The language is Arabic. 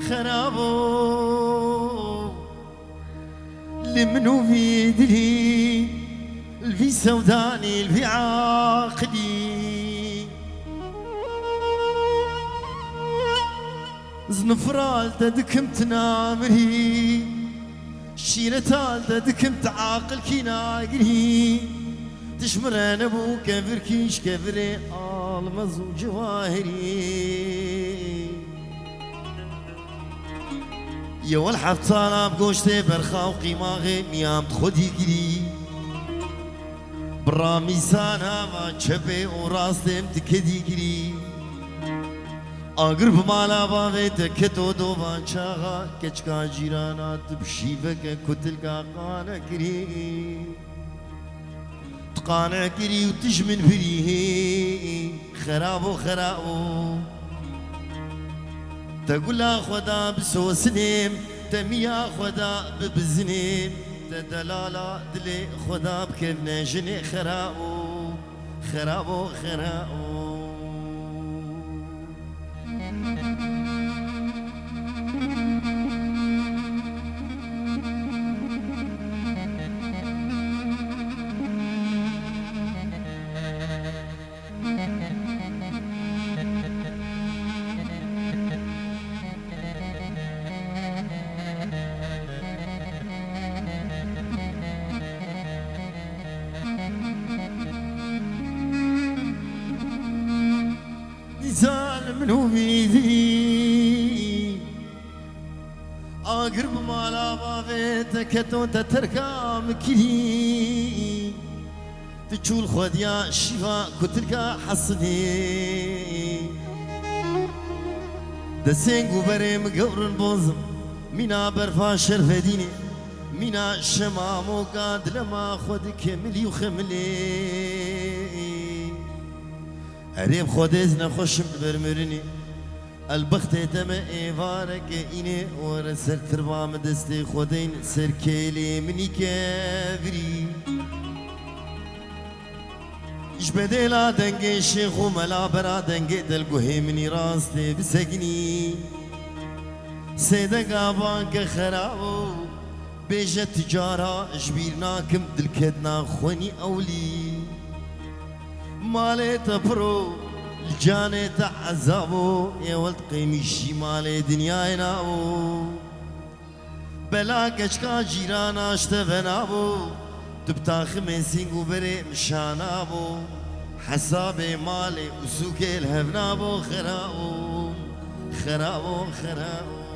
خرابو لمنو في دلي الفي سوداني الفي عاقلي زنفرال تدكمت نامري شيرتال تدكمت عاقل كي ناقري تشمر انا بو كفر كيش كفري المز وجواهري يا والحبطانة بقوشتي برخا وقيماغي ميام تخدي قري برامي سانا ما تشبه وراستم تكدي قري اقرب مالا باغي تكتو دوبان شاغا كچكا جيرانا تبشيفك كتلقا قانا قري تقانا قري وتجمن فريه خرابو خرابو تقول لا خدا بسو سنيم تميا خدا ببزنيم تدلالا دلي خدا بكيف نجني خرابو خرابو خرابو منو بيدي اقرب مالا بابي تكتو تتركا مكلي تشول خديا شفا كتلكا حصدي دسنگو برم قورن بوزم مينا برفا شرفديني مينا شمامو قاد لما خد كملي وخملي هريم خودز نخوشم برمرني البخت تم ايوارك اینه ور سر تربام دستی خودین سر کلی منی کفری اش بدلا دنگ شیخ و ملا برا دنگ دلگوه منی راستی بسگنی سیدگا بانک خرابو بیجه تجارا جبیرناکم دلکدنا خونی اولی مالي تبرو الجاني تعذبو يا ولد قيمشي مالي دنياي نابو بلا كشكا جيرانا اشتفنابو تبتا خميسينغو بري مشانابو حسابي مالي وسوكي الهفنابو خرابو خرابو خرابو